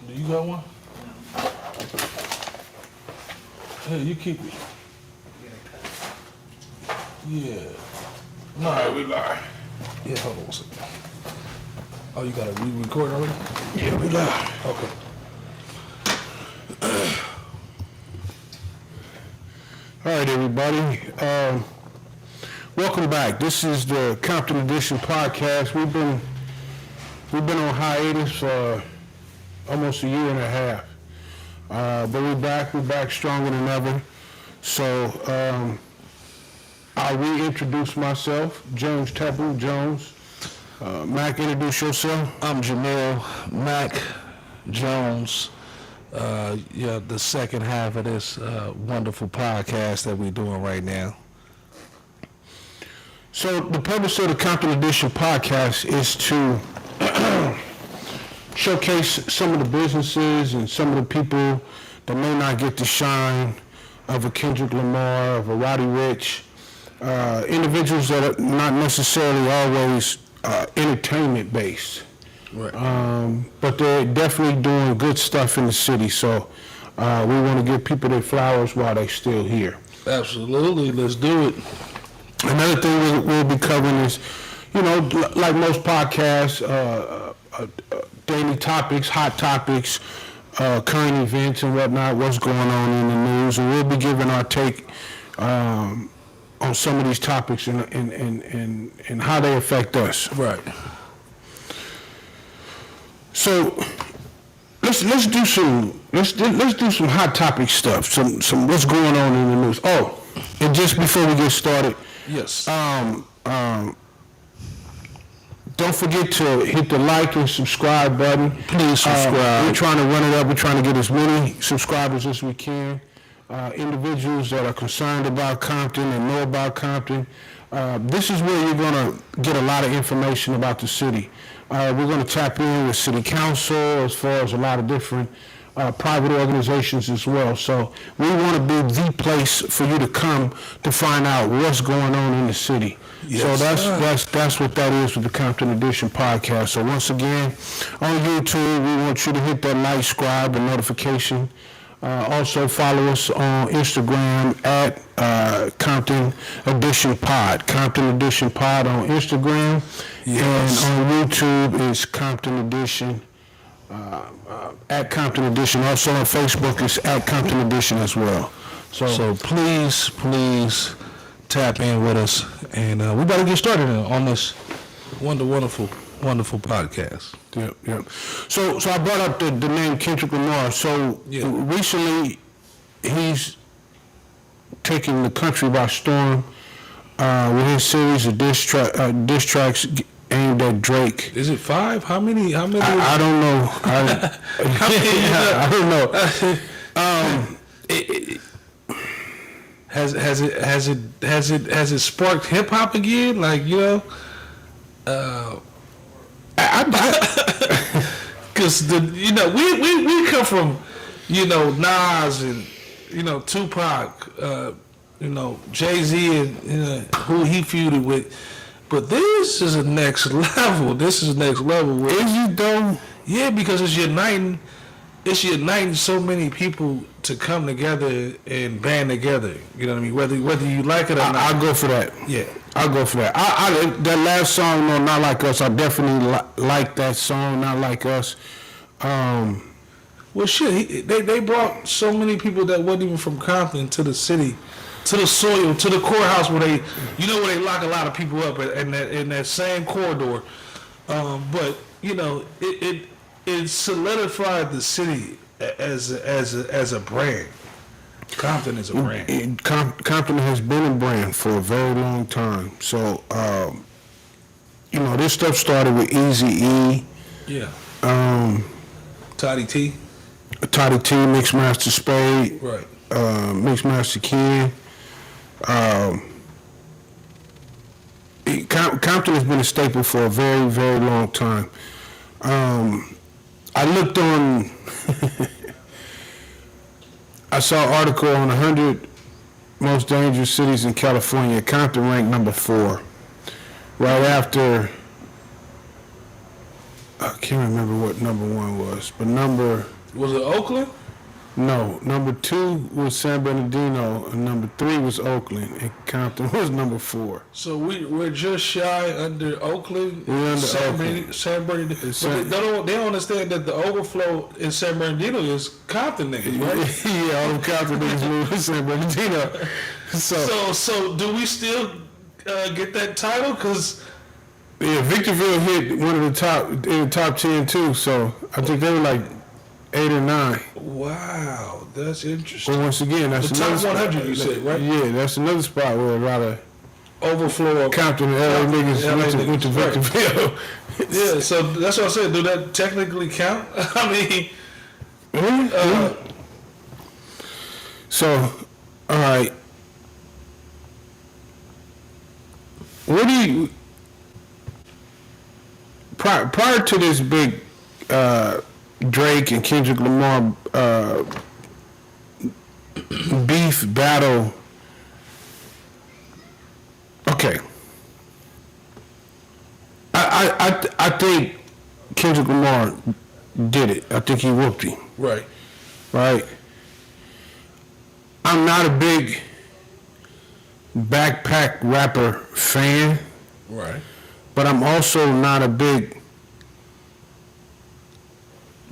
Do you got one? Hey, you keep it. Yeah. No, we live. Yeah, hold on a second. Oh, you got to re-record already? Yeah, we live. Okay. All right, everybody. Welcome back. This is the Compton Edition Podcast. We've been on hiatus for almost a year and a half. But we're back stronger than ever. So I'll reintroduce myself, James Temple Jones. Mac, introduce yourself. I'm Jamil Mac Jones. The second half of this wonderful podcast that we're doing right now. So the purpose of the Compton Edition Podcast is to showcase some of the businesses and some of the people that may not get the shine of a Kendrick Lamar, of a Roddy Ricch, individuals that are not necessarily always entertainment based. Right. But they're definitely doing good stuff in the city, so we want to give people their flowers while they're still here. Absolutely, let's do it. Another thing we'll be covering is, like most podcasts, daily topics, hot topics, current events and whatnot, what's going on in the news, and we'll be giving our take on some of these topics and how they affect us. Right. So let's do some hot topic stuff. Some what's going on in the news. Oh, and just before we get started, yes. Don't forget to hit the like and subscribe button. Please subscribe. We're trying to run it up. We're trying to get as many subscribers as we can. Individuals that are concerned about Compton and know about Compton. This is where you're going to get a lot of information about the city. We're going to tap in with city council as far as a lot of different private organizations as well. So we want to be the place for you to come to find out what's going on in the city. Yes, so that's what that is with the Compton Edition Podcast. So once again, on YouTube, we want you to hit that like, subscribe, and notification. Also follow us on Instagram at Compton Edition Pod. Compton Edition Pod on Instagram. Yes. And on YouTube is Compton Edition. At Compton Edition. Also on Facebook is at Compton Edition as well. So please tap in with us, and we better get started on this wonderful podcast. Yep. So I brought up the name Kendrick Lamar. So recently he's taking the country by storm with his series of diss tracks aimed at Drake. Is it 5? How many? I don't know. I don't know. Has it sparked hip hop again? Like, because we come from Nas and Tupac, Jay-Z and who he feuded with. But this is a next level. Is it though? Yeah, because it's uniting so many people to come together and band together. You know what I mean? Whether you like it or not. I'll go for that. Yeah. I'll go for that. That last song, no, Not Like Us, I definitely like that song, Not Like Us. Well, shit, they brought so many people that wasn't even from Compton to the city, to the soil, to the courthouse where they lock a lot of people up in that same corridor. But it solidified the city as a brand. Compton is a brand. Compton has been a brand for a very long time. So, this stuff started with Eazy-E. Yeah. Toddy T, Mixmaster Spade. Right. Mixmaster Ken. Compton has been a staple for a very, very long time. I looked on, I saw an article on 100 most dangerous cities in California. Compton ranked number 4, right after I can't remember what number 1 was, but Was it Oakland? number 2 was San Bernardino, and number 3 was Oakland, and Compton was number 4. So we're just shy under Oakland. We're under San Oakland. San Bernardino. But they don't understand that the overflow in San Bernardino is Compton niggas, right? Yeah, all them Compton niggas moved to San Bernardino. So do we still get that title? Because Yeah, Victorville hit one of the top 10 too. So I think they were like 8 or 9. wow, that's interesting. But once again, that's The another top 100 spot. you said, right? Yeah, that's another spot where a lot of Overflow of Compton and LA niggas LA went to niggas, right. Victorville. Yeah, so that's what I said. Do that technically count? I mean, So, all right. What do you prior to this big Drake and Kendrick Lamar beef battle? Okay, I think Kendrick Lamar did it. I think he whooped him. right. Right. I'm not a big backpack rapper fan, Right. but I'm also not a big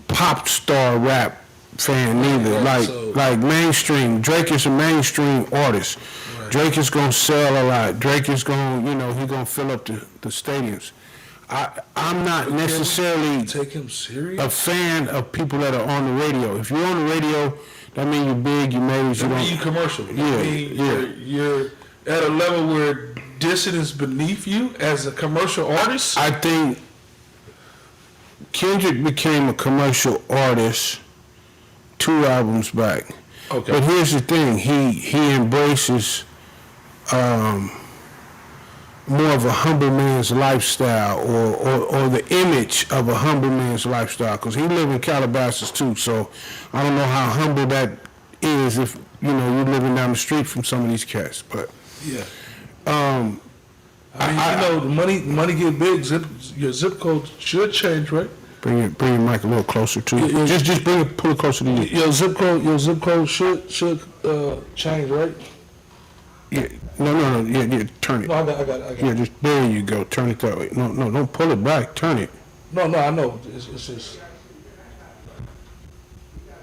pop star rap fan neither. Like mainstream. Drake is a mainstream artist. Right. Drake is gonna sell a lot. Drake is gonna, he gonna fill up the stadiums. I'm not necessarily Take him serious. a fan of people that are on the radio. If you're on the radio, that means you're big, you made, you I mean, don't. you commercial. Yeah, I mean, yeah. You're at a level where dissing is beneath you as a commercial artist. I think Kendrick became a commercial artist 2 albums back. Okay. But here's the thing, he embraces more of a humble man's lifestyle or the image of a humble man's lifestyle, because he live in Calabasas too, so I don't know how humble that is if, you're living down the street from some of these cats, but Yeah. I mean, money get big. Your zip code should change, right? bring your mic a little closer to you. Yeah. Just pull it closer to you. Your zip code should change, right? Yeah, no, yeah, turn it. No, I got. Yeah, just there you go. Turn it that way. No, don't pull it back. Turn it. No, I know. It's just.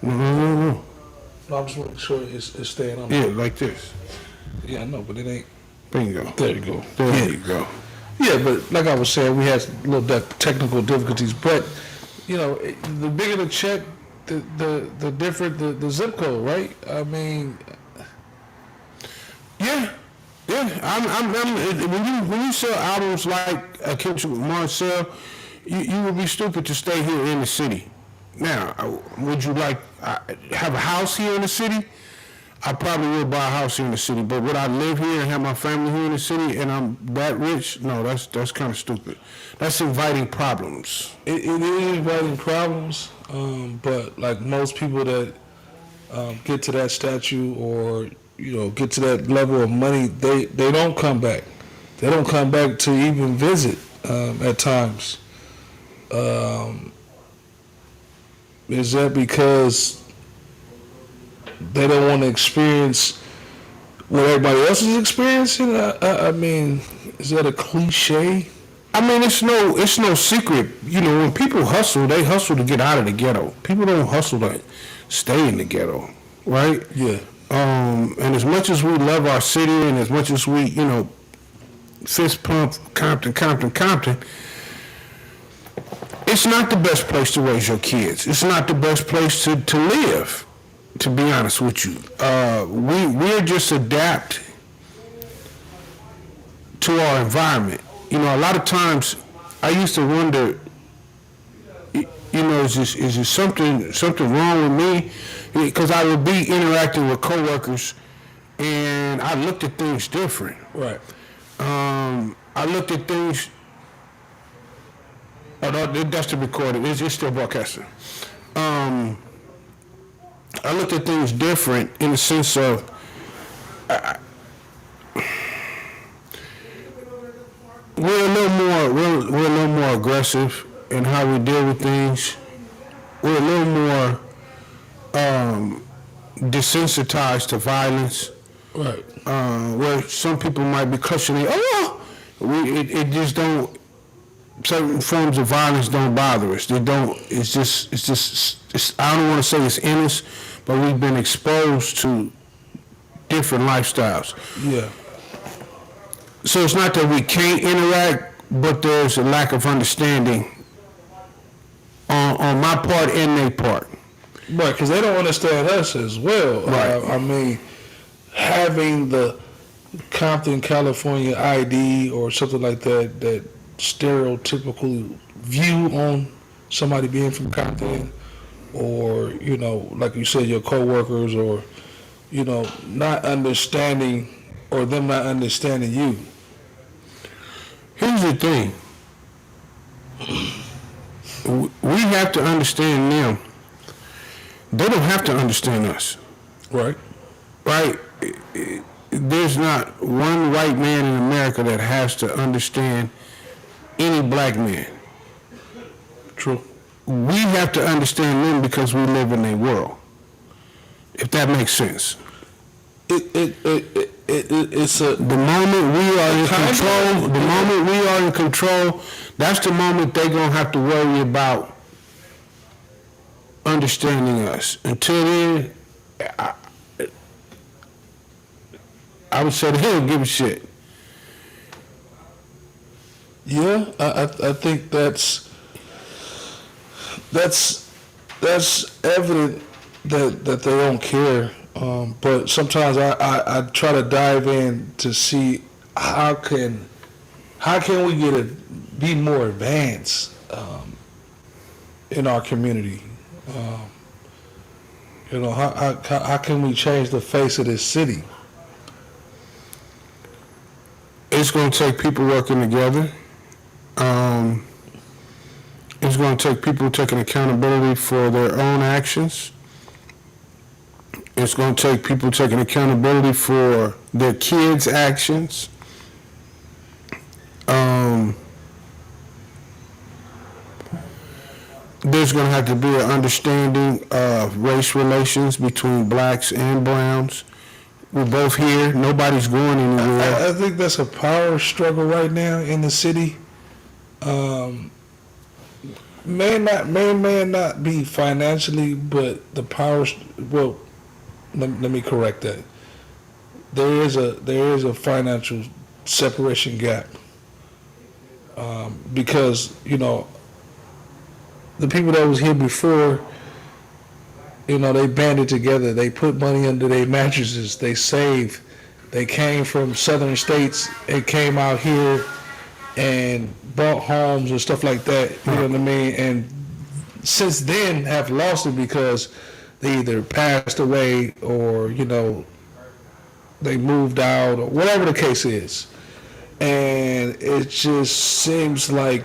No. No, I'm just making sure it's staying on. Yeah, like this. Yeah, I know, but it ain't. Bingo. There you go. There you go. Yeah, but like I was saying, we had little technical difficulties. But the bigger the check, the different the zip code, right? I mean, Yeah. I'm when you sell albums like Kendrick Lamar sell, you would be stupid to stay here in the city. Now, would you like have a house here in the city? I probably would buy a house here in the city, but would I live here and have my family here in the city and I'm that rich? No, that's kind of stupid. That's inviting problems. it is inviting problems. But like most people that get to that statue or get to that level of money, they don't come back. They don't come back to even visit at times. Is that because they don't want to experience what everybody else is experiencing? I mean, is that a cliche? I mean, it's no secret. When people hustle, they hustle to get out of the ghetto. People don't hustle to stay in the ghetto, right? Yeah. And as much as we love our city and as much as we, fist pump Compton, it's not the best place to raise your kids. It's not the best place to live, to be honest with you. We're just adapt to our environment. A lot of times I used to wonder, is there something wrong with me? Because I would be interacting with coworkers, and I looked at things different. Right. I looked at things. Oh, no, that's the recording. It's still broadcasting. I looked at things different in the sense of we're a little more aggressive. and how we deal with things, we're a little more desensitized to violence. Right. Where some people might be questioning, it just don't. Certain forms of violence don't bother us. They don't. It's just. I don't want to say it's in us, but we've been exposed to different lifestyles. Yeah. So it's not that we can't interact, but there's a lack of understanding on my part and their part. Right, because they don't understand us as well. Right. I mean, having the Compton, California ID or something like that, that stereotypical view on somebody being from Compton, or, you know, like you said, your coworkers, or, you know, not understanding, or them not understanding you. Here's the thing. We have to understand them. They don't have to understand us. Right. Right? There's not one white man in America that has to understand any black man. True. We have to understand them because we live in their world. If that makes sense. It's a... The moment we are in control, the moment we are in control, that's the moment they're going to have to worry about understanding us. Until then, I would say they don't give a shit. Yeah, I think that's evident that they don't care. But sometimes I try to dive in to see how can we be more advanced in our community. You know, how can we change the face of this city? It's going to take people working together. It's going to take people taking accountability for their own actions. It's going to take people taking accountability for their kids' actions. There's going to have to be an understanding of race relations between blacks and browns. We're both here. Nobody's going anywhere. I think that's a power struggle right now in the city. May not be financially, but the power. Well, let me correct that. There is a financial separation gap because, you know, the people that was here before, you know, they banded together. They put money under their mattresses. They saved. They came from southern states and came out here and bought homes and stuff like that. You know what I mean? And since then have lost it because they either passed away or, you know, they moved out or whatever the case is. And it just seems like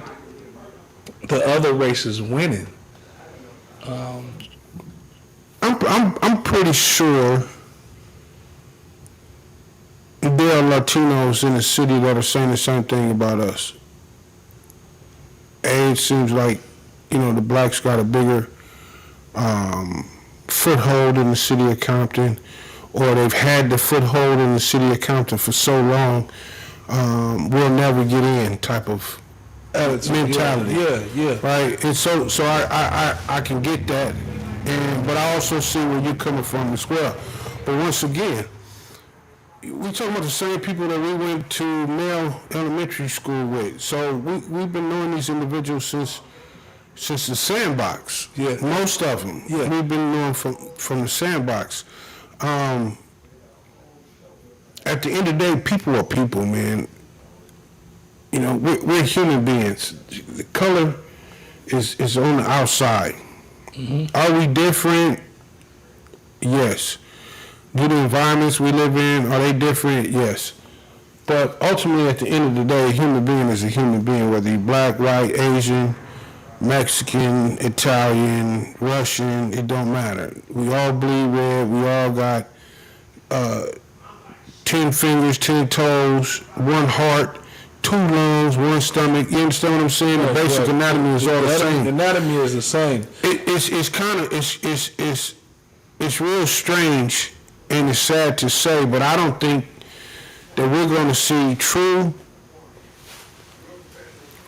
the other race is winning. I'm pretty sure there are Latinos in the city that are saying the same thing about us. It seems like, you know, the blacks got a bigger foothold in the city of Compton, or they've had the foothold in the city of Compton for so long, we'll never get in type of mentality. Yeah. Right? And so I can get that, but I also see where you're coming from as well. But once again, we talking about the same people that we went to male elementary school with. So we've been knowing these individuals since the sandbox. Yeah. Most of them. Yeah. We've been knowing from the sandbox. At the end of the day, people are people, man. You know, we're human beings. The color is on the outside. Mm-hmm. Are we different? Yes. Do the environments we live in, are they different? Yes. But ultimately, at the end of the day, a human being is a human being, whether you're black, white, Asian, Mexican, Italian, Russian, it don't matter. We all bleed red. We all got 10 fingers, 10 toes, one heart, two lungs, one stomach. You understand what I'm saying? The basic anatomy is all the same. The anatomy is the same. It's real strange and it's sad to say, but I don't think that we're going to see true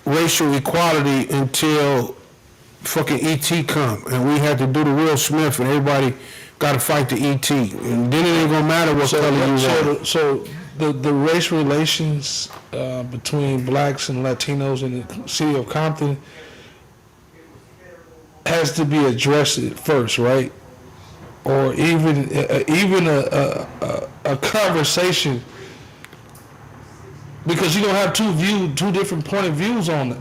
racial equality until fucking E.T. come, and we had to do the Will Smith, and everybody got to fight the E.T. And then it ain't gonna matter what color you are. So the race relations between blacks and Latinos in the city of Compton has to be addressed first, right? Or even a conversation, because you don't have two different point of views on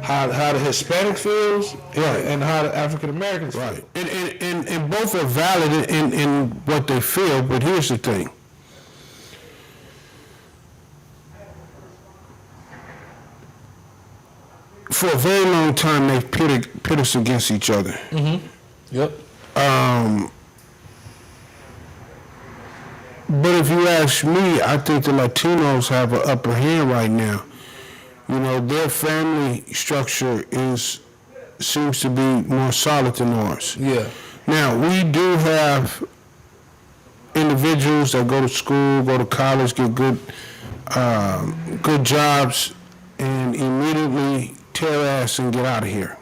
how the Hispanic feels, and how the African Americans feel. Right. And both are valid in what they feel, but here's the thing. For a very long time, they've pit us against each other. Mm-hmm. Yep. But if you ask me, I think the Latinos have an upper hand right now. You know, their family structure seems to be more solid than ours. Yeah. Now, we do have individuals that go to school, go to college, get good jobs, and immediately tear ass and get out of here.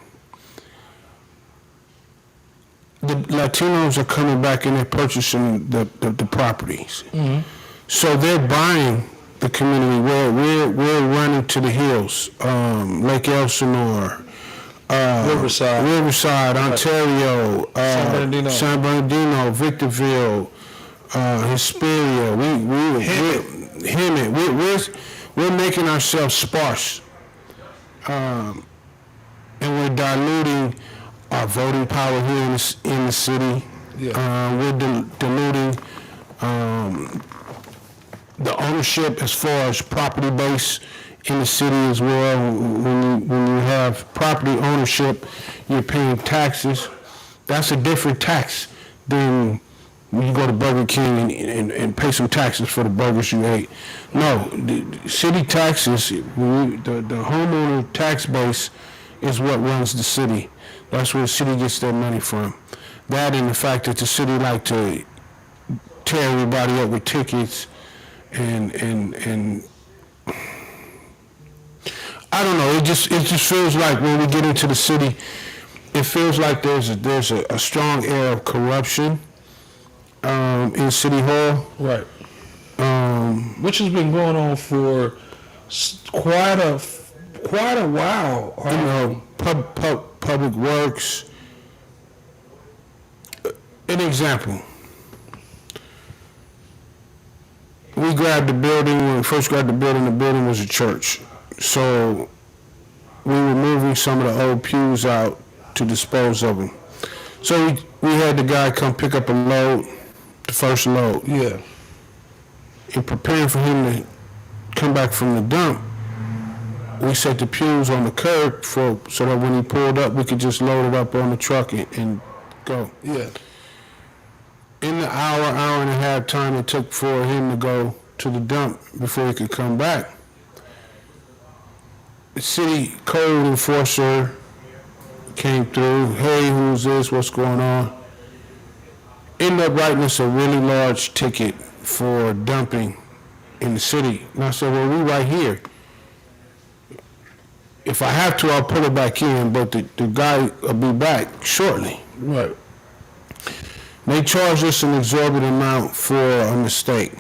The Latinos are coming back and they're purchasing the properties. Mm-hmm. So they're buying the community. We're running to the hills, Lake Elsinore, Riverside, Ontario, San Bernardino, Victorville, Hesperia. We're making ourselves sparse, and we're diluting our voting power here in the city. Yeah. We're diluting the ownership as far as property base in the city as well. When you have property ownership, you're paying taxes. That's a different tax than when you go to Burger King and pay some taxes for the burgers you ate. No, the city taxes, the homeowner tax base is what runs the city. That's where the city gets their money from. That and the fact that the city like to tear everybody up with tickets and I don't know. It just feels like when we get into the city, it feels like there's a strong air of corruption in City Hall. Right. Which has been going on for quite a while. You know, public works. An example. We grabbed the building, when we first grabbed the building was a church. So we were moving some of the old pews out to dispose of them. So we had the guy come pick up a load, the first load. Yeah. And preparing for him to come back from the dump, we set the pews on the curb so that when he pulled up, we could just load it up on the truck and go. Yeah. In the hour and a half time it took for him to go to the dump before he could come back, the city code enforcer came through. Hey, who's this? What's going on? Ended up writing us a really large ticket for dumping in the city. And I said, well, we right here. If I have to, I'll put it back in, but the guy will be back shortly. Right. They charged us an exorbitant amount for a mistake.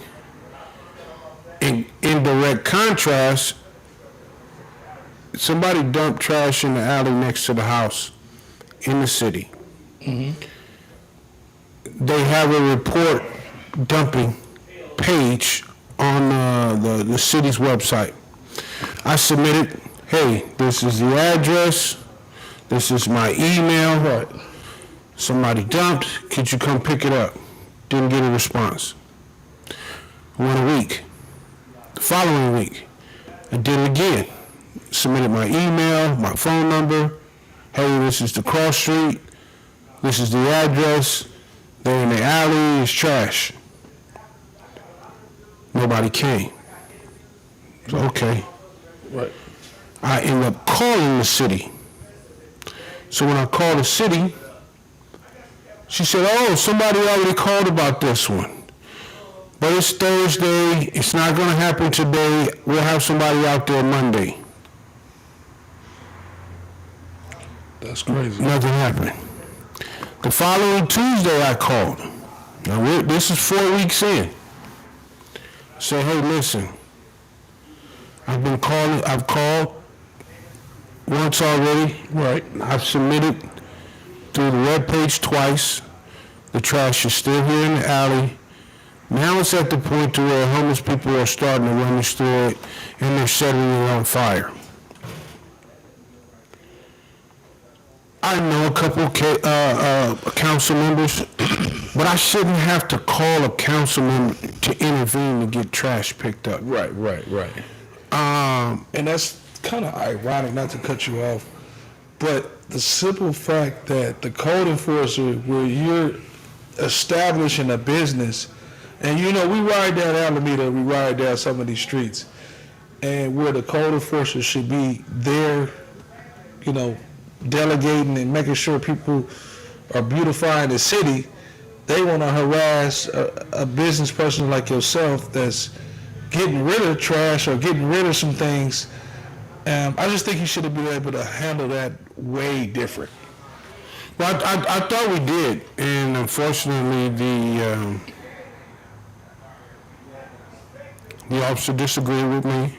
In direct contrast, somebody dumped trash in the alley next to the house in the city. Mm-hmm. They have a report dumping page on the city's website. I submitted, hey, this is the address, this is my email. Right. Somebody dumped, could you come pick it up? Didn't get a response. Went a week. The following week, I did it again. Submitted my email, my phone number. Hey, this is the cross street. This is the address. They're in the alley, it's trash. Nobody came. So, okay, Right. I end up calling the city. So when I called the city, she said, "Oh, somebody already called about this one. But it's Thursday. It's not going to happen today. We'll have somebody out there Monday." That's crazy. Nothing happened. The following Tuesday, I called. Now, this is 4 weeks in. I said, "Hey, listen. I've called once already. Right. I've submitted through the webpage twice. The trash is still here in the alley. Now it's at the point to where homeless people are starting to rummage through it, and they're setting it on fire." I know a couple council members, but I shouldn't have to call a council member to intervene to get trash picked up. Right. And that's kind of ironic, not to cut you off, but the simple fact that the code enforcer, where you're establishing a business, and we ride down Alameda, we ride down some of these streets, and where the code enforcer should be there, delegating and making sure people are beautifying the city, they want to harass a business person like yourself that's getting rid of trash or getting rid of some things. I just think you should have been able to handle that way different. Well, I thought we did, and unfortunately the officer disagreed with me,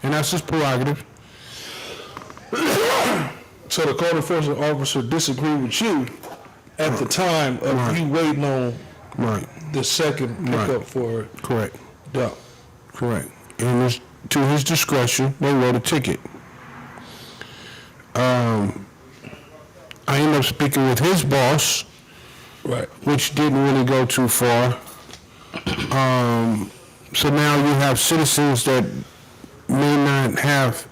and that's his prerogative. So the code enforcement officer disagreed with you at the time of you waiting on the second pickup for Correct. dump. Correct. And to his discretion, they wrote a ticket. I ended up speaking with his boss, Right. which didn't really go too far. So now you have citizens that may not have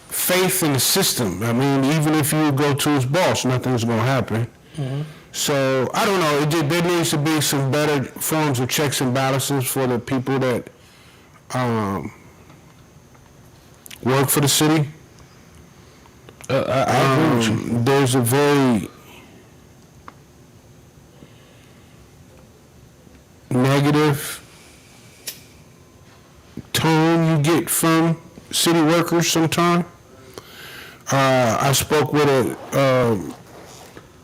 faith in the system. I mean, even if you go to his boss, nothing's going to happen. Mm-hmm. So, I don't know. There needs to be some better forms of checks and balances for the people that work for the city. I agree with you. There's a very negative tone you get from city workers sometimes. I spoke with a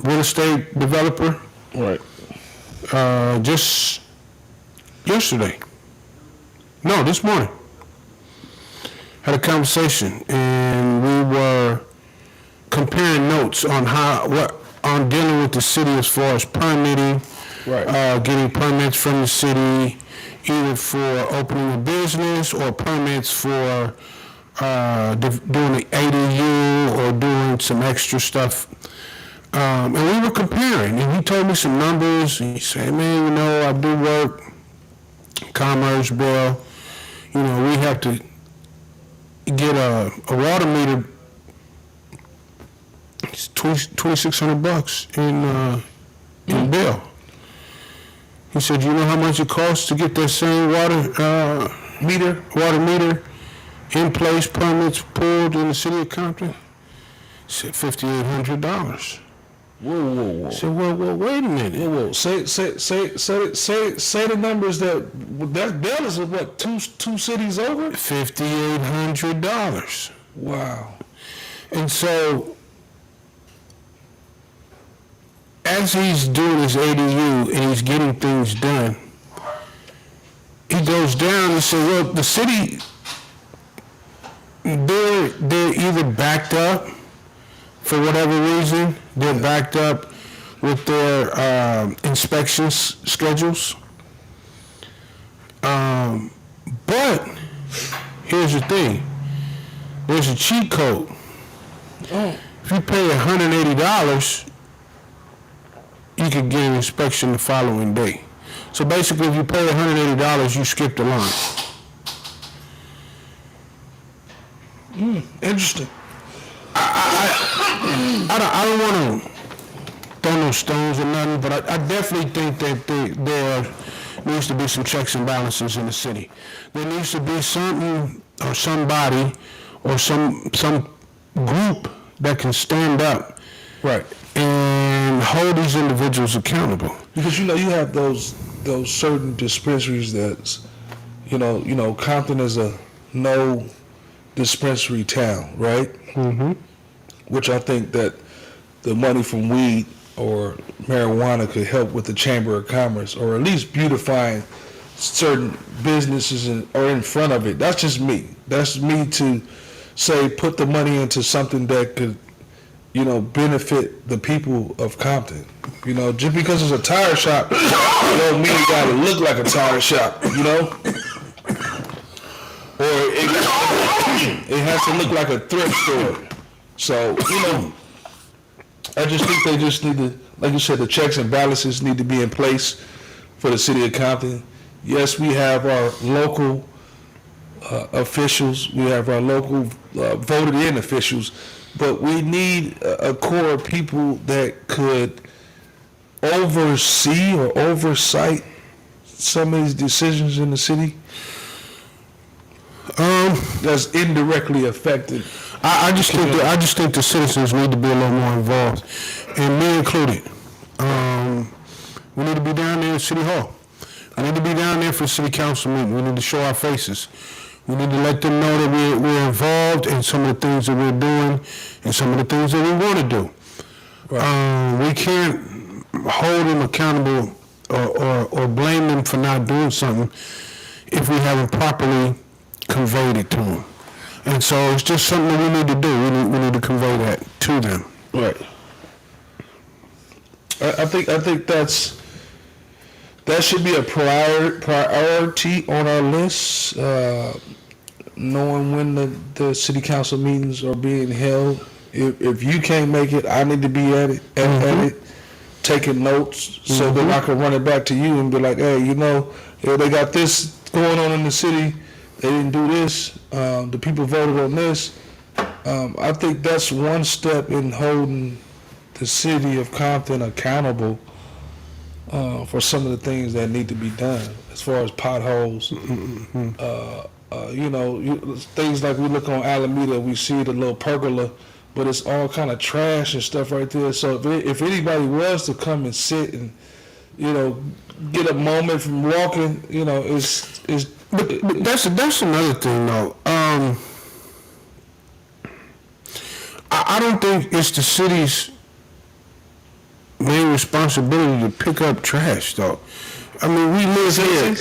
real estate developer Right. just yesterday. No, this morning. Had a conversation, and we were comparing notes on on dealing with the city as far as permitting, Right. getting permits from the city, either for opening a business or permits for doing the ADU or doing some extra stuff. And we were comparing, and he told me some numbers, and he said, "Man, I do work, Commerce Bill, we have to get a water meter. It's $2,600 in bill." He said, "You know how much it costs to get that same water meter in place, permits pulled in the city of Compton?" He said, $5,800. Whoa. I said, well, wait a minute. Whoa. Say the numbers that bill is what, two cities over? $5,800. Wow. And so, as he's doing his ADU and he's getting things done, he goes down and says, "Well, the city, they're either backed up for whatever reason. They're backed up with their inspection schedules. But here's the thing. There's a cheat code. If you pay $180, you can get an inspection the following day. So basically, if you pay $180, you skip the line." Interesting. I don't want to throw no stones or nothing, but I definitely think that there needs to be some checks and balances in the city. There needs to be something or somebody or some group that can stand up Right. and hold these individuals accountable. Because you have those certain dispensaries that's Compton is a no dispensary town, right? Mm-hmm. Which I think that the money from weed or marijuana could help with the Chamber of Commerce, or at least beautifying certain businesses or in front of it. That's just me. That's me to say put the money into something that could, benefit the people of Compton. Just because it's a tire shop, don't mean it gotta look like a tire shop. Or it has to look like a thrift store. So, I just think they just need to, like you said, the checks and balances need to be in place for the city of Compton. Yes, we have our local officials, we have our local voted in officials, but we need a core of people that could oversee or oversight some of these decisions in the city. That's indirectly affected. I just think the citizens need to be a little more involved, and me included. We need to be down there at City Hall. We need to be down there for city council meeting. We need to show our faces. We need to let them know that we're involved in some of the things that we're doing and some of the things that we want to do. Right. We can't hold them accountable or blame them for not doing something if we haven't properly conveyed it to them. And so it's just something that we need to do. We need to convey that to them. Right. I think that should be a priority on our list. Knowing when the city council meetings are being held. If you can't make it, I need to be at it, at it, taking notes, so then I can run it back to you and be like, hey, they got this going on in the city. They didn't do this. The people voted on this. I think that's one step in holding the city of Compton accountable for some of the things that need to be done, as far as potholes. Things like we look on Alameda, we see the little pergola, but it's all kind of trash and stuff right there. So if anybody was to come and sit and, get a moment from walking, But that's another thing though. I don't think it's the city's main responsibility to pick up trash though. I mean, we live here.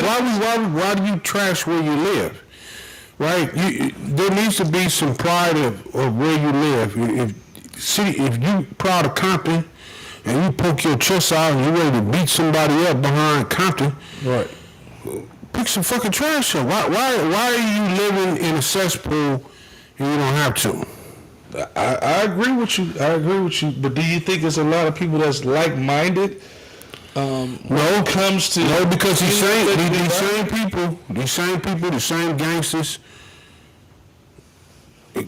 Why do you trash where you live? Right? There needs to be some pride of where you live. If you proud of Compton and you poke your chest out and you're ready to beat somebody up behind Compton, right? Pick some fucking trash up. Why are you living in a cesspool and you don't have to? I agree with you. But do you think there's a lot of people that's like-minded? No, because these same people, the same gangsters,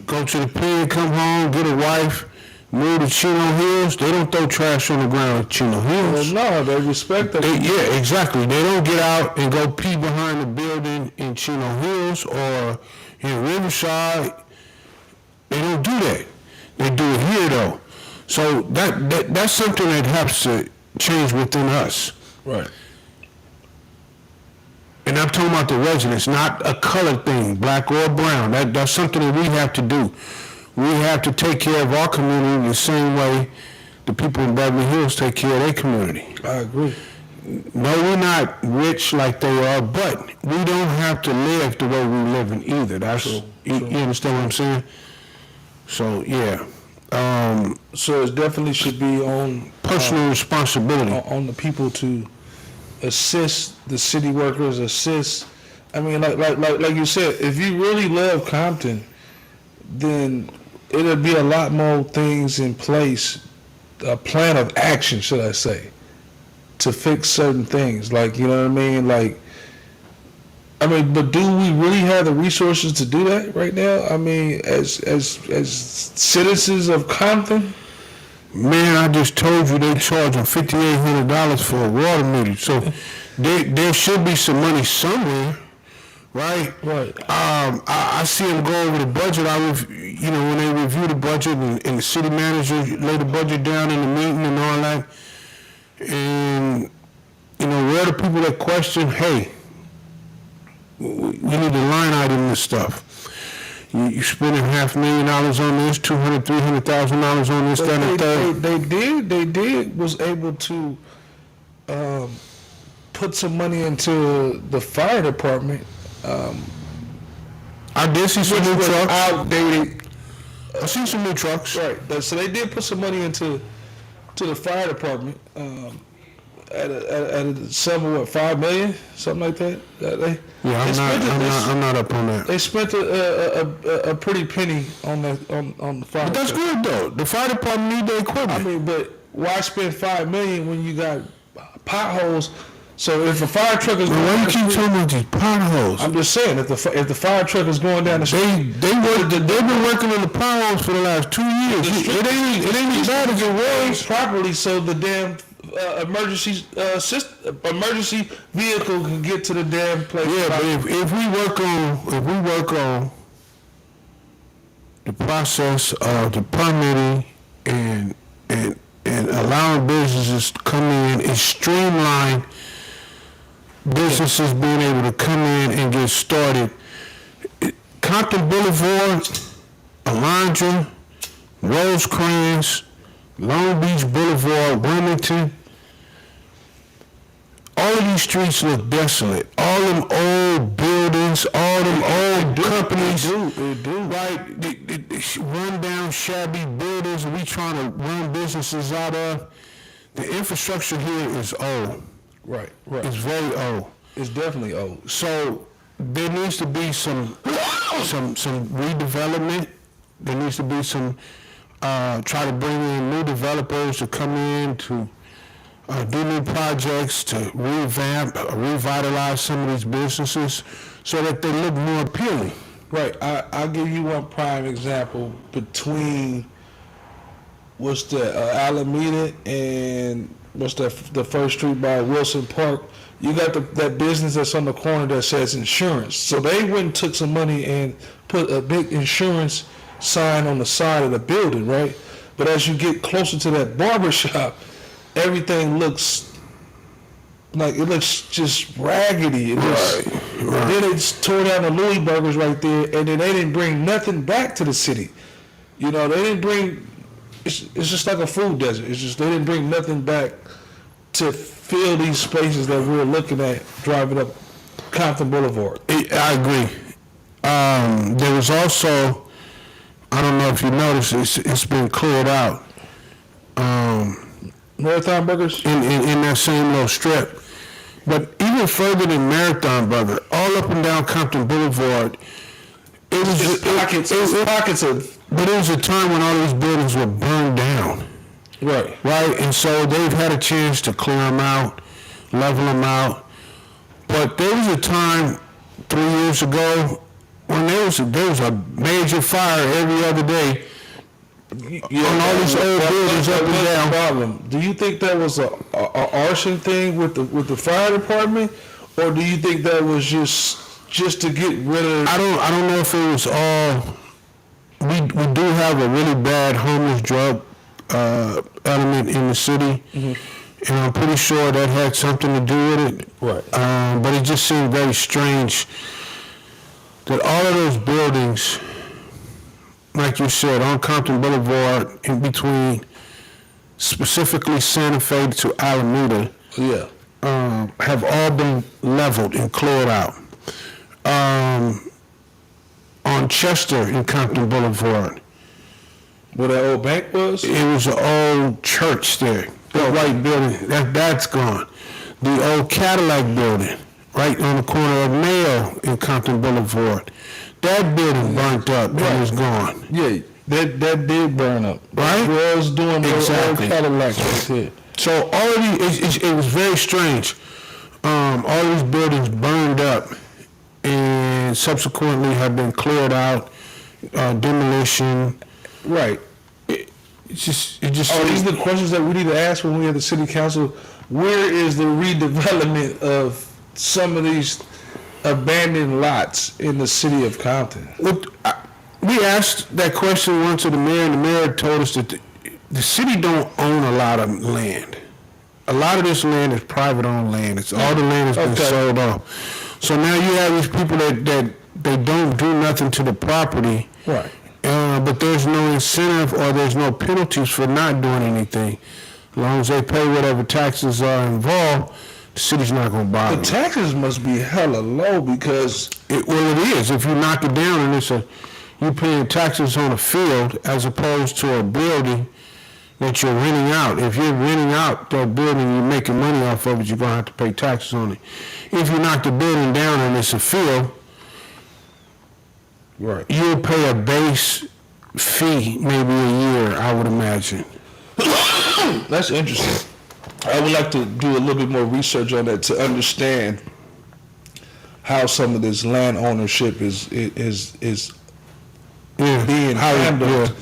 go to the pen, come home, get a wife, move to Chino Hills. They don't throw trash on the ground at Chino Hills. Well, no, they respect that. Yeah, exactly. They don't get out and go pee behind the building in Chino Hills or in Riverside. They don't do that. They do it here though. So that's something that has to change within us. Right. And I'm talking about the residents, not a colored thing, black or brown. That's something that we have to do. We have to take care of our community the same way the people in Beverly Hills take care of their community. I agree. No, we're not rich like they are, but we don't have to live the way we're living either. That's true. You understand what I'm saying? So, yeah. So it definitely should be on personal responsibility on the people to assist the city workers. I mean, like you said, if you really love Compton, then it'll be a lot more things in place, a plan of action, should I say, to fix certain things. Like, you know what I mean? But do we really have the resources to do that right now? I mean, as citizens of Compton? Man, I just told you they charging $5,800 for a water meter. So there should be some money somewhere, right? Right. I see them go over the budget. When they review the budget and the city manager lay the budget down in the meeting and all that, and we're the people that question, hey, we need to line item this stuff. You spending $500,000 on this, $300,000 on this, that, and third. They did was able to put some money into the fire department. I did see some new trucks. Outdated. I see some new trucks. Right. So they did put some money into the fire department at a sum of $5 million, something like that. I'm not up on that. They spent a pretty penny on the fire. But that's good though. The fire department need the equipment. I mean, but why spend $5 million when you got potholes? So if a fire truck is why you keep talking about these potholes? I'm just saying, if the fire truck is going down the street, they've been working on the potholes for the last 2 years. It ain't as bad as it was. Properly, so the damn emergency vehicle can get to the damn place. Yeah, but if we work on the process of the permitting and allowing businesses to come in and streamline businesses being able to come in and get started. Compton Boulevard, Alondra, Rosecrans, Long Beach Boulevard, Wilmington, all of these streets look desolate. All them old buildings, all them old companies, They do. right? They run down, shabby buildings we trying to run businesses out of. The infrastructure here is old. Right. It's very old. It's definitely old. So there needs to be some redevelopment. There needs to be some try to bring in new developers to come in to do new projects to revitalize some of these businesses so that they look more appealing. Right. I'll give you one prime example between what's the Alameda and what's the first street by Wilson Park. You got that business that's on the corner that says insurance. So they went and took some money and put a big insurance sign on the side of the building, right? But as you get closer to that barber shop, everything looks just raggedy. Right. Then it's tore down the Louis Burgers right there, and then they didn't bring nothing back to the city. They didn't bring. It's just like a food desert. It's just they didn't bring nothing back to fill these spaces that we're looking at driving up Compton Boulevard. I agree. There was also, I don't know if you noticed, it's been cleared out. Marathon Burgers? In that same little strip. But even further than Marathon Burger, all up and down Compton Boulevard, it was pockets of. But it was a time when all these buildings were burned down. Right. And so they've had a chance to clear them out, level them out. But there was a time 3 years ago when there was a major fire every other day on all these old buildings up and down. Problem. Do you think that was a arson thing with the fire department, or do you think that was just to get rid of? I don't know if it was all. We do have a really bad homeless drug element in the city, and I'm pretty sure that had something to do with it. Right. But it just seemed very strange that all of those buildings, like you said, on Compton Boulevard, in between, specifically Santa Fe to Alameda, have all been leveled and cleared out. On Chester in Compton Boulevard, where that old bank was? It was an old church there. The white building, that's gone. The old Cadillac building, right on the corner of Mayo in Compton Boulevard, that building burnt up and was gone. Yeah, that did burn up. Right? It was doing exactly. The old Cadillac right there. So all of these, it was very strange. All these buildings burned up and subsequently have been cleared out, demolition. Right. It just. These are the questions that we need to ask when we have the city council. Where is the redevelopment of some of these abandoned lots in the city of Compton? We asked that question once to the mayor, and the mayor told us that the city don't own a lot of land. A lot of this land is private-owned land. It's all the land has been sold off. So now you have these people that they don't do nothing to the property, Right. But there's no incentive or there's no penalties for not doing anything. As long as they pay whatever taxes are involved, the city's not going to bother. The taxes must be hella low because... It is. If you knock it down and you're paying taxes on a field as opposed to a building that you're renting out. If you're renting out that building, you're making money off of it, you're going to have to pay taxes on it. If you knock the building down and it's a field, right, you'll pay a base fee maybe a year, I would imagine. That's interesting. I would like to do a little bit more research on that to understand how some of this land ownership is being handled.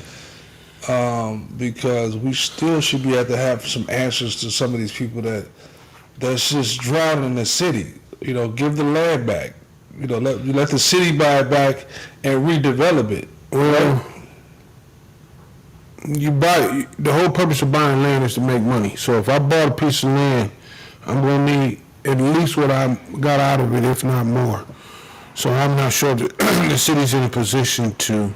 Because we still should be able to have some answers to some of these people that's just drowning in the city. Give the land back. Let the city buy it back and redevelop it. Well, the whole purpose of buying land is to make money. So if I bought a piece of land, I'm going to need at least what I got out of it, if not more. So I'm not sure that the city's in a position to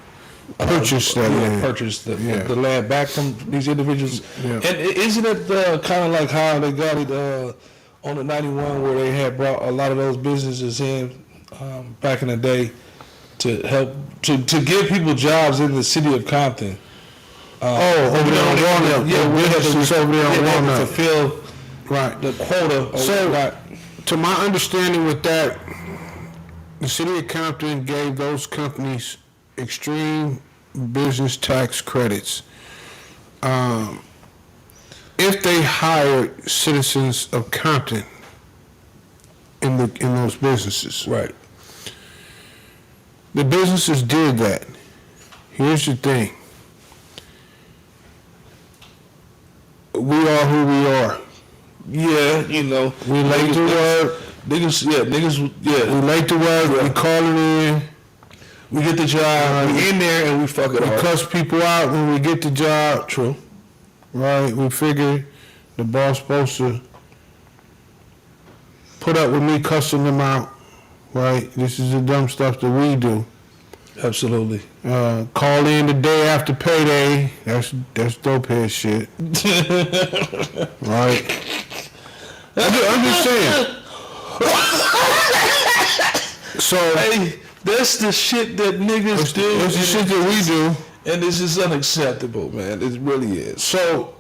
purchase that land. Purchase the land back from these individuals. Yeah. And isn't it kind of like how they got it on the 91 where they had brought a lot of those businesses in back in the day to help to give people jobs in the city of Compton. Over there on Walnut. Over there on Walnut. Fulfill the quota. So, to my understanding with that, the city of Compton gave those companies extreme business tax credits if they hired citizens of Compton in those businesses. Right. The businesses did that. Here's the thing. We are who we are. Yeah, we late to work. Niggas, We late to work. Yeah. We call it in. We get the job. We in there and we fuck it up. We cuss people out when we get the job. True. Right. We figure the boss supposed to put up with me cussing them out. Right. This is the dumb stuff that we do. Absolutely. Call in the day after payday. That's dope head shit. Right. I'm just saying. So hey, that's the shit that niggas do. That's the shit that we do. And this is unacceptable, man. It really is. So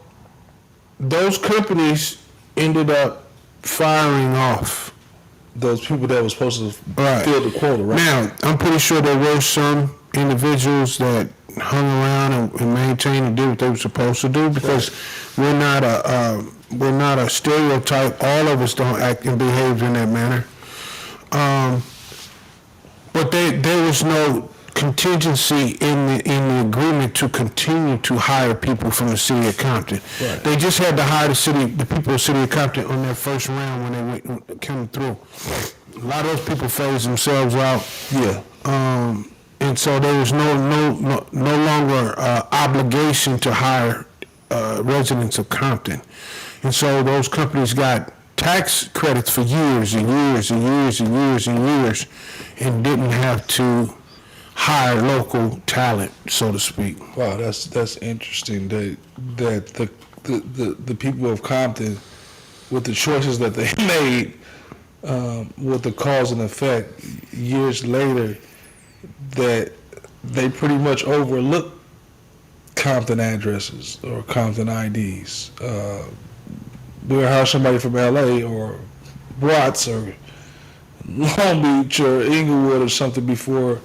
those companies ended up firing off those people that were supposed to fill the quota, right? Now, I'm pretty sure there were some individuals that hung around and maintained and did what they were supposed to do because we're not a stereotype. All of us don't act and behave in that manner. But there was no contingency in the agreement to continue to hire people from the city of Compton. Right. They just had to hire the people of the city of Compton on their first round when they came through. A lot of those people phased themselves out. Yeah. And so there was no longer obligation to hire residents of Compton. And so those companies got tax credits for years and years and years and years and years and didn't have to hire local talent, so to speak. Wow, that's interesting. That the people of Compton, with the choices that they made, with the cause and effect, years later, that they pretty much overlooked Compton addresses or Compton IDs. We'll hire somebody from LA or Watts or Long Beach or Inglewood or something before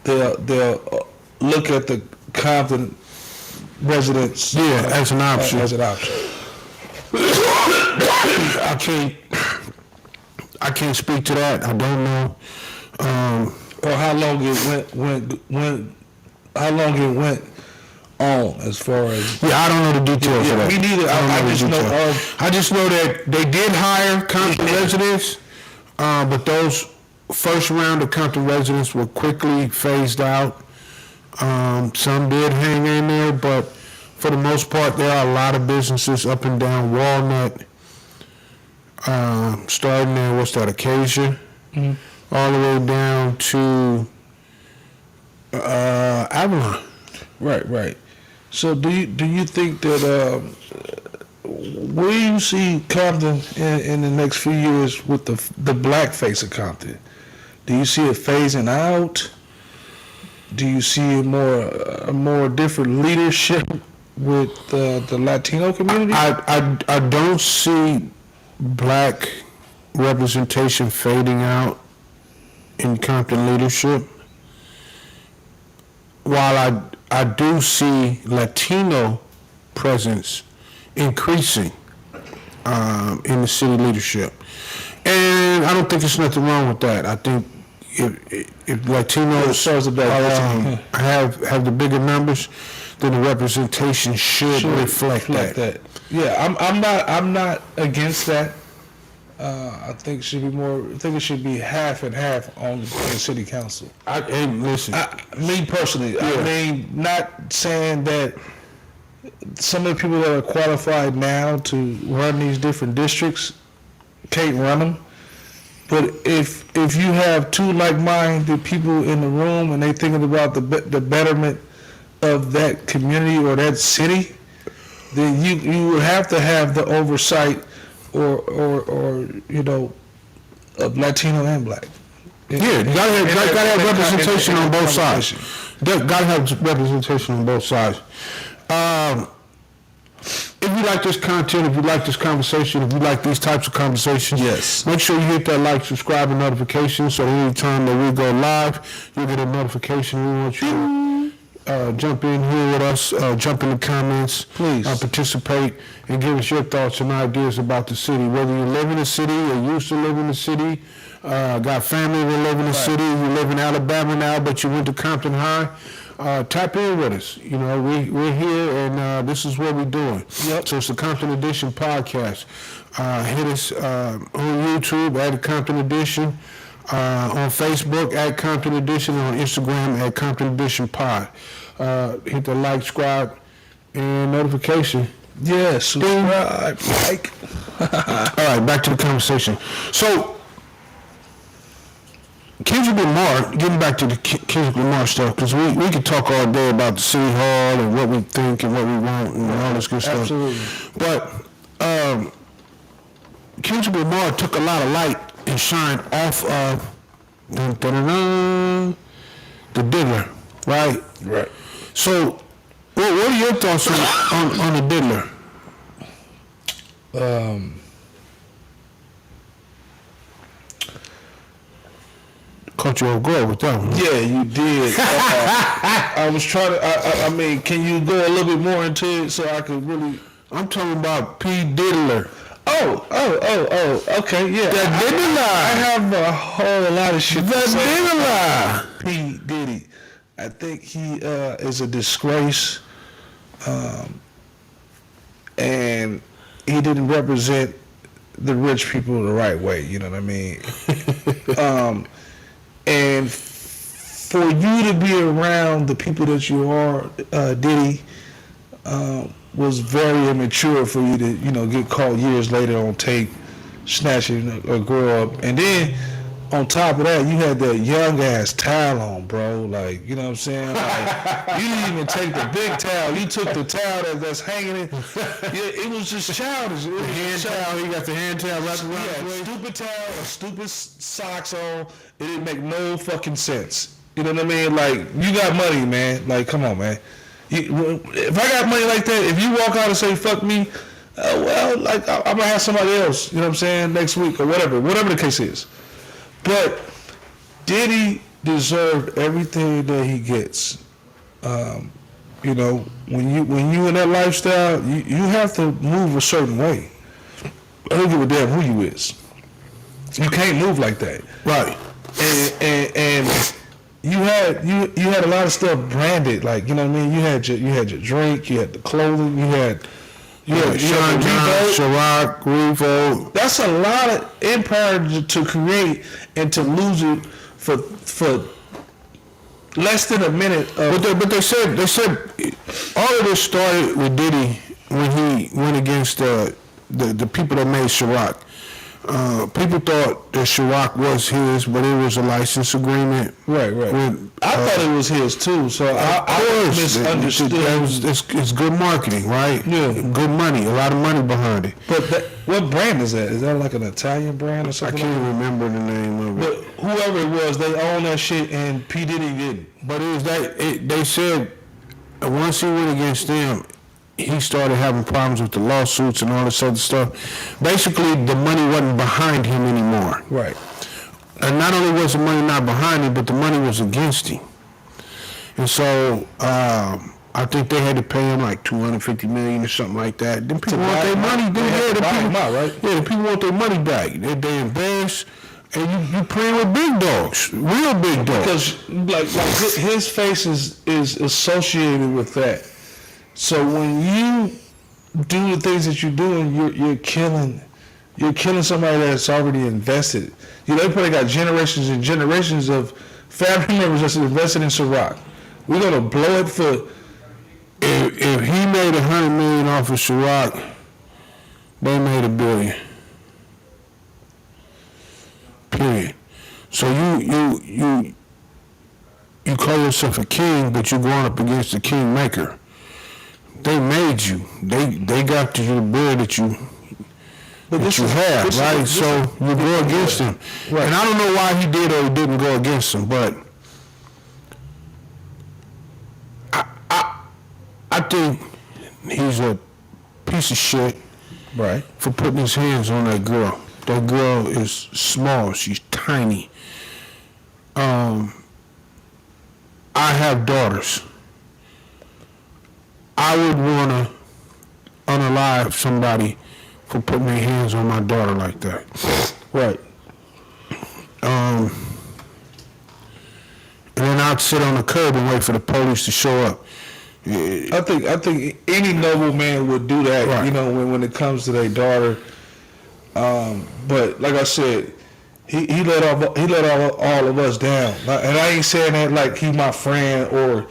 they'll look at the Compton residents as an option. I can't speak to that. I don't know. Or how long it went on as far as I don't know the details of that. Me neither. I I just know that they did hire Compton residents, but those first round of Compton residents were quickly phased out. Some did hang in there, but for the most part, there are a lot of businesses up and down Walnut, starting there, Acacia, all the way down to Avalon. Right. So do you think that where do you see Compton in the next few years with the black face of Compton? Do you see it phasing out? Do you see a more different leadership with the Latino community? I don't see black representation fading out in Compton leadership, while I do see Latino presence increasing in the city leadership, and I don't think there's nothing wrong with that. I think if Latinos have the bigger numbers, then the representation should reflect that. Yeah, I'm not against that. I think it should be more. I think it should be half and half on the city council. Me personally, I mean, not saying that some of the people that are qualified now to run these different districts can't run them. But if you have two like-minded people in the room and they thinking about the betterment of that community or that city, then you would have to have the oversight or you know, of Latino and black. Yeah, you gotta have representation on both sides. Gotta have representation on both sides. If you like this content, if you like this conversation, if you like these types of conversations, yes, make sure you hit that like, subscribe, and notification so anytime that we go live, you'll get a notification. We want you to jump in here with us, jump in the comments, please, participate, and give us your thoughts and ideas about the city. Whether you live in the city or used to live in the city, got family that live in the city, you live in Alabama now, but you went to Compton High, tap in with us. You know, we're here, and this is what we're doing. Yep. So it's the Compton Edition Podcast. Hit us on YouTube at Compton Edition, on Facebook at Compton Edition, and on Instagram at Compton Edition Pod. Hit the like, subscribe, and notification. Yes, subscribe, like. All right, back to the conversation. So, Kendrick Lamar, getting back to the Kendrick Lamar stuff, because we could talk all day about the city hall and what we think and what we want and all this good stuff. Absolutely. But Kendrick Lamar took a lot of light and shine off of the diddler, right? Right. So, what are your thoughts on the diddler? Caught you off guard with that one. Yeah, you did. I was trying to. I mean, can you go a little bit more into it so I could really? I'm talking about P. Diddler. Oh. Okay, yeah. The Diddler. I have a whole lot of shit. The Diddler. P. Diddy. I think he is a disgrace, and he didn't represent the rich people the right way. You know what I mean? And for you to be around the people that you are, Diddy, was very immature for you to, you know, get caught years later on tape snatching a girl up. And then on top of that, you had that young ass towel on, bro. Like, you know what I'm saying? Like, you didn't even take the big towel. You took the towel that's hanging in. Yeah, it was just childish. It was hand towel. He got the hand towel wrapped around. Yeah, stupid towel, or stupid socks on. It didn't make no fucking sense. You know what I mean? Like, you got money, man. Like, come on, man. If I got money like that, if you walk out and say, fuck me, well, like, I'm going to have somebody else, you know what I'm saying, next week or whatever the case is. But Diddy deserved everything that he gets. You know, when you in that lifestyle, you have to move a certain way. I don't give a damn who you is. You can't move like that. Right. And you had a lot of stuff branded, like, you know what I mean. You had your drink, you had the clothing, you had Sean John, Ciroc, Revo. That's a lot of empire to create and to lose it for less than a minute. But they said all of this started with Diddy when he went against the people that made Ciroc. People thought that Ciroc was his, but it was a license agreement. Right. I thought it was his too, so I misunderstood. It's good marketing, right? Yeah. Good money, a lot of money behind it. But what brand is that? Is that like an Italian brand or something? I can't remember the name of it. But whoever it was, they own that shit, and P. Diddy didn't. But it was they said once he went against them, he started having problems with the lawsuits and all this other stuff. Basically, the money wasn't behind him anymore. Right. And not only was the money not behind him, but the money was against him. And so I think they had to pay him like $250 million or something like that. Then people want their money. The people want their money back. They embarrassed. And you playing with big dogs, real big dogs. Because like his face is associated with that. So when you do the things that you're doing, you're killing somebody that's already invested. They probably got generations and generations of family members that's invested in Ciroc. We're gonna blow it for. If he made $100 million off of Ciroc, they made $1 billion. Period. So you call yourself a king, but you're going up against the kingmaker. They made you. They got you the bread that you have, right? So you go against him. Right. And I don't know why he did or he didn't go against him, but I think he's a piece of shit, right, for putting his hands on that girl. That girl is small. She's tiny. I have daughters. I would want to unalive somebody for putting their hands on my daughter like that. Right. And then I'd sit on the curb and wait for the police to show up. I think any noble man would do that, right, when it comes to their daughter. But like I said, he let all of us down, and I ain't saying that like he my friend or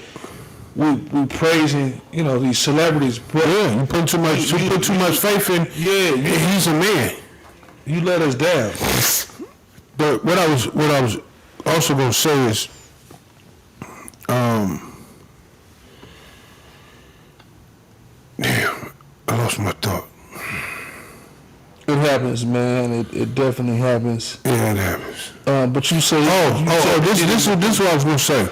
we praising these celebrities. But you put too much faith in. Yeah, he's a man. You let us down. But what I was also gonna say is, damn, I lost my thought. It happens, man. It definitely happens. Yeah, it happens. But you say, this is what I was gonna say.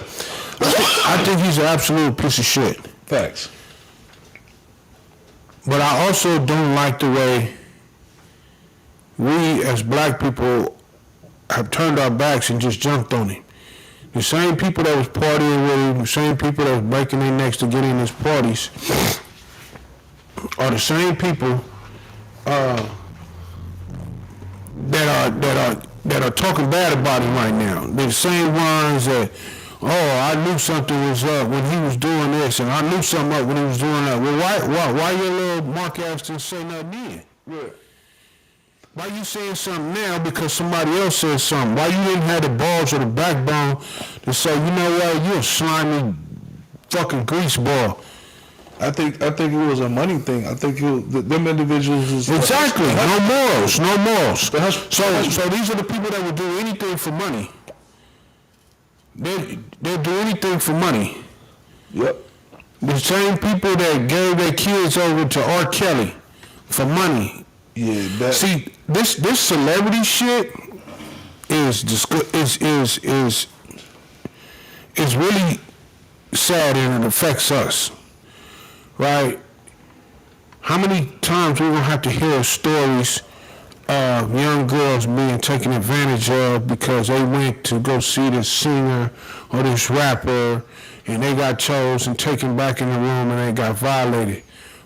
I think he's an absolute piece of shit. Facts. But I also don't like the way we as black people have turned our backs and just jumped on him. The same people that was partying with him, the same people that was breaking their necks to get in his parties, are the same people that are talking bad about him right now. They're the same ones that, I knew something was up when he was doing this, and I knew something up when he was doing that. Well, why your little Mark ass didn't say nothing then? Yeah. Why you saying something now because somebody else said something? Why you didn't have the balls or the backbone to say, you know what, you a slimy fucking grease ball? I think it was a money thing. I think them individuals was exactly no morals. So these are the people that would do anything for money. They'll do anything for money. Yep. The same people that gave their kids over to R. Kelly for money. Yeah. See, this celebrity shit is really sad and it affects us. Right? How many times we're going to have to hear stories of young girls being taken advantage of because they went to go see this singer or this rapper and they got chose and taken back in the room and they got violated.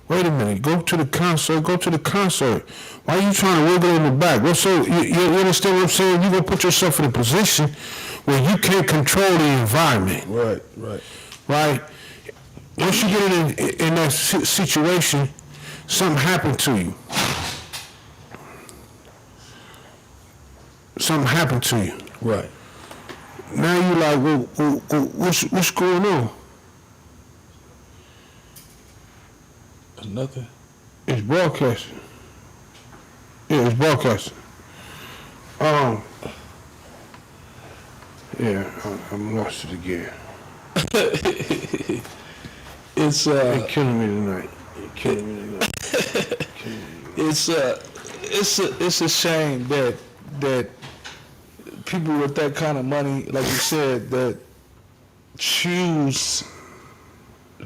Wait a minute, go to the concert. Why are you trying to wiggle in the back? Well, so you understand what I'm saying? You're going to put yourself in a position where you can't control the environment. Right. Once you get in that situation, something happened to you. Something happened to you. Right. Now you like, what's going on? Nothing. It's broadcasting. Yeah, it's broadcasting. Yeah, I'm lost it again. It's You're killing me tonight. It's a shame that people with that kind of money, like you said, that choose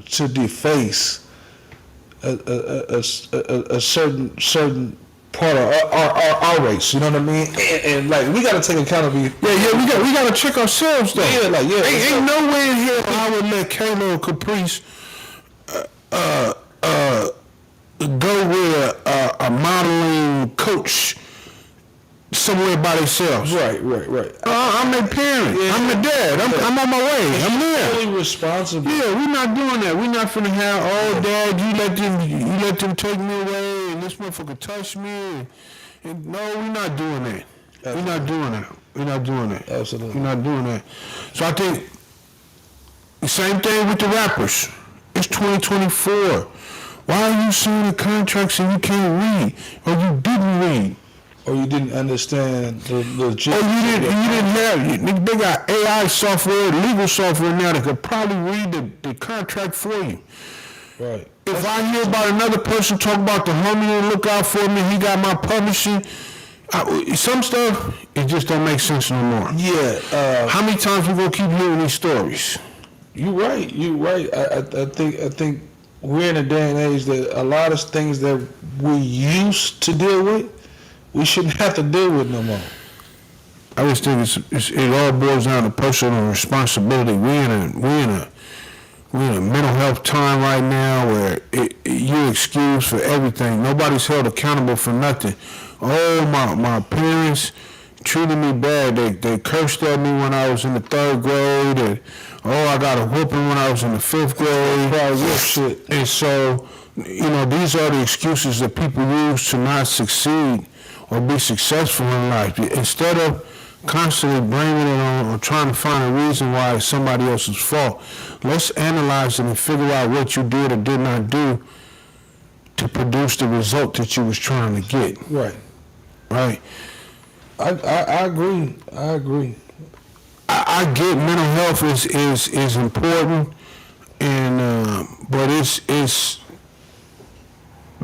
to deface a certain part of our race. You know what I mean? And like we got to take accountability. Yeah, we got to check ourselves though. Yeah, Ain't no way in here I would let Kayla or Caprice go with a modeling coach somewhere by themselves. Right. I'm their parent. Yeah. I'm the dad. I'm on my way. I'm there. Fully responsible. Yeah, we're not doing that. We're not finna have, oh, Dad, you let them take me away, and this motherfucker touch me. And no, we're not doing that. We're not doing that. Absolutely. We're not doing that. So I think the same thing with the rappers. It's 2024. Why are you signing contracts and you can't read, or you didn't read? Or you didn't understand the legit. Oh, you didn't have. They got AI software, legal software now that could probably read the contract for you. Right. If I hear about another person talk about the homie and look out for me, he got my publishing. Some stuff it just don't make sense no more. Yeah. How many times we gonna keep hearing these stories? You're right. I think we're in a day and age that a lot of things that we used to deal with, we shouldn't have to deal with no more. I just think it all boils down to personal responsibility. We're in a mental health time right now where you're excused for everything. Nobody's held accountable for nothing. Oh, my parents treated me bad. They cursed at me when I was in the 3rd grade. And, I got a whooping when I was in the 5th grade. And so, these are the excuses that people use to not succeed or be successful in life. Instead of constantly blaming it on or trying to find a reason why it's somebody else's fault, let's analyze it and figure out what you did or did not do to produce the result that you was trying to get. Right. I agree. I get mental health is important, and but it's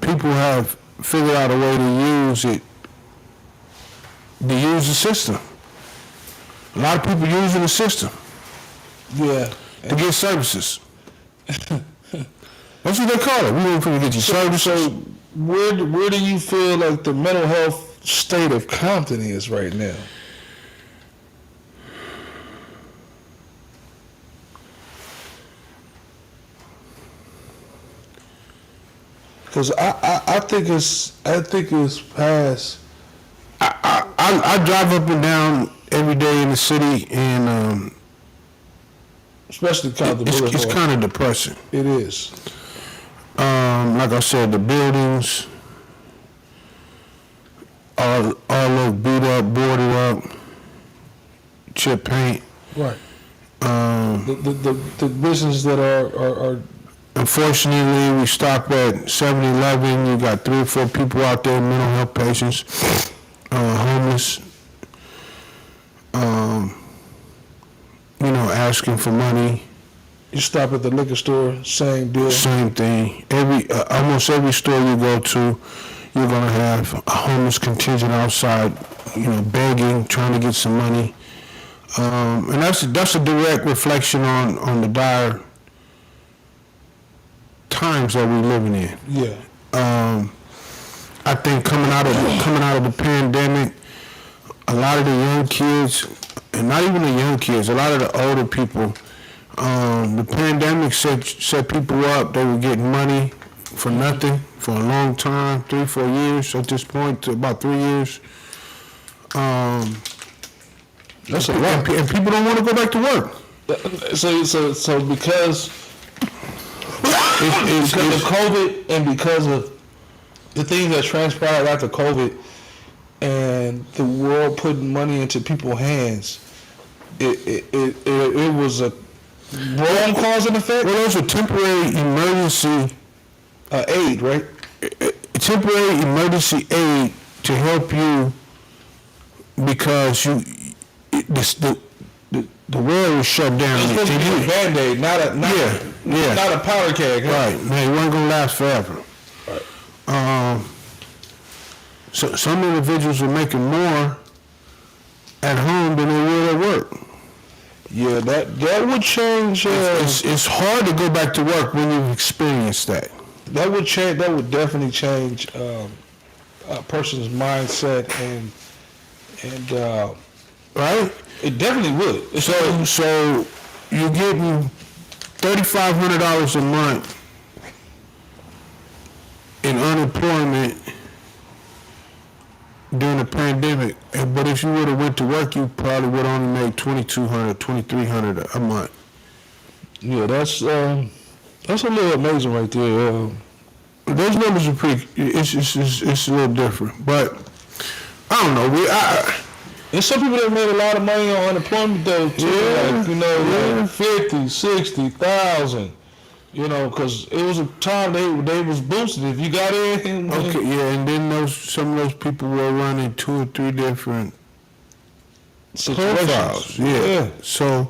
people have figured out a way to use it. To use the system. A lot of people using the system. Yeah. To get services. That's what they call it. We want people to get your services. So where do you feel like the mental health state of Compton is right now? Because I think it's past. I drive up and down every day in the city, and especially Compton Boulevard. It's kind of depressing. It is. Like I said, the buildings all look beat up, boarded up, chip paint. Right. The businesses that are unfortunately, we stop at 7-Eleven. You got 3 or 4 people out there, mental health patients, homeless, asking for money. You stop at the liquor store, same deal. Same thing. Almost every store you go to, you're gonna have a homeless contingent outside, begging, trying to get some money, and that's a direct reflection on the dire times that we're living in. Yeah. I think coming out of the pandemic, a lot of the young kids, and not even the young kids, a lot of the older people, the pandemic set people up. They were getting money for nothing for a long time, 3-4 years at this point, to about 3 years. That's a lot. And people don't want to go back to work. So because of COVID and because of the things that transpired after COVID and the world putting money into people's hands, it was a wrong cause and effect. Well, those are temporary emergency Aid, right? Temporary emergency aid to help you because the world was shut down. It was supposed to be a Band-Aid, not a powder keg. Huh? Right, man, it wasn't gonna last forever. Right. So some individuals are making more at home than they would at work. Yeah, that would change. It's hard to go back to work when you've experienced that. That would change. That would definitely change a person's mindset and right. It definitely would. So you're getting $3,500 a month in unemployment during the pandemic, but if you would have went to work, you probably would only make $2,200, $2,300 a month. Yeah, that's a little amazing right there. Those numbers are pretty. It's a little different, but I don't know. And some people that made a lot of money on unemployment though too. Yeah, like 50, 60,000. Because it was a time they was boosted. If you got in, okay, yeah, and then some of those people were running 2 or 3 different profiles. Yeah. So,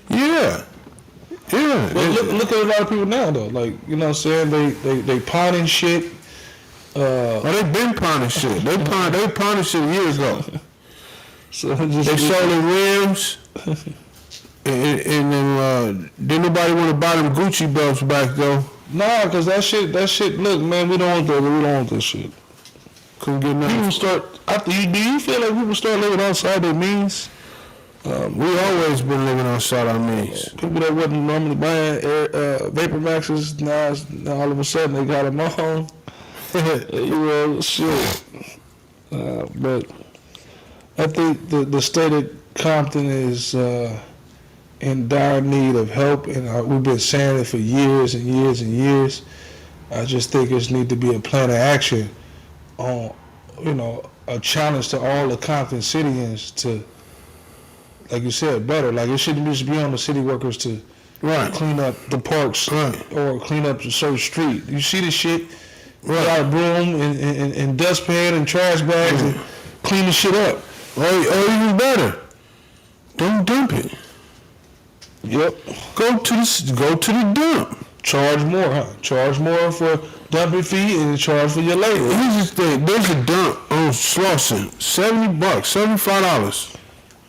yeah. But look at a lot of people now though. Like, you know what I'm saying? They pawning shit. They've been pawning shit. They pawned shit a year ago. So they sold their rims. And then didn't nobody want to buy them Gucci belts back though. Nah, cause that shit. Look, man, we don't want that shit. Couldn't get nothing. Do you feel like people start living outside their means? We always been living outside our means. People that wasn't normally buying Vapor Maxes, now all of a sudden they got them on. Shit. But I think the state of Compton is in dire need of help, and we've been saying it for years and years and years. I just think it need to be a plan of action on, a challenge to all the Compton citizens to, like you said, better. Like it shouldn't just be on the city workers to clean up the parks or clean up the certain street. You see the shit, got a broom and dustpan and trash bags and clean the shit up. Or even better, don't dump it. Yep. Go to the dump. Charge more, huh? Charge more for dumping fee and charge for your labor. Here's the thing. There's a dump on Slauson. $70, $75.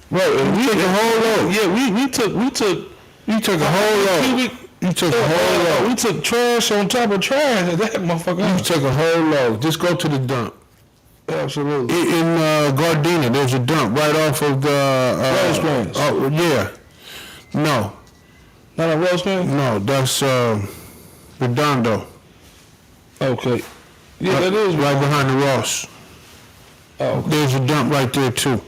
Right, and we took a whole load. Yeah, we took You took a whole load. You took a whole load. We took trash on top of trash and that motherfucker. You took a whole load. Just go to the dump. Absolutely. In Gardena, there's a dump right off of the Rose Springs. Oh yeah. No. Not on Rose Springs? No, that's Redondo. Okay. Yeah, that is right behind the Ross. Oh, okay. There's a dump right there too.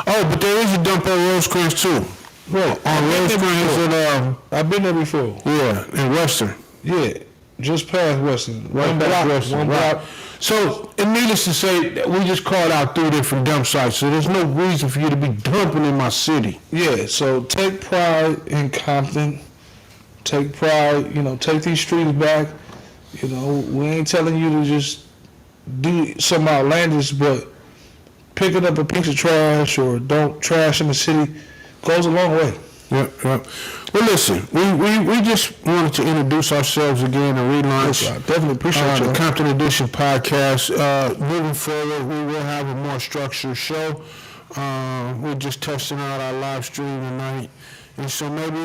Oh, but there is a dump on Rosecrans too. Right. On Rosecrans I've been there before. Yeah, in Western. Yeah. Just past Western. One block. So, and needless to say, we just called out 3 different dump sites, so there's no reason for you to be dumping in my city. Yeah, so take pride in Compton. Take pride, take these streets back. We ain't telling you to just do something outlandish, but picking up a piece of trash or don't trash in the city goes a long way. Yep. Well, listen, we just wanted to introduce ourselves again and relaunch. Yes, I definitely appreciate the Compton Edition Podcast. Moving forward, we will have a more structured show. We're just testing out our live stream tonight. And so maybe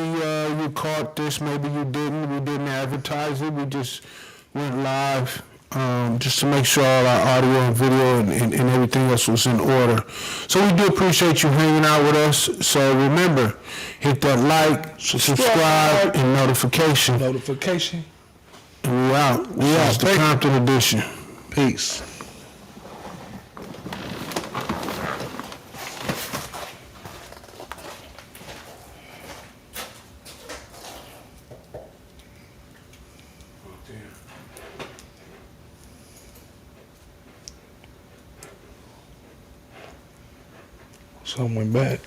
you caught this, maybe you didn't. We didn't advertise it. We just went live just to make sure all our audio and video and everything else was in order. So we do appreciate you hanging out with us. So remember, hit that like, subscribe, and notification. And we out. It's the Compton Edition. Peace. Some went back.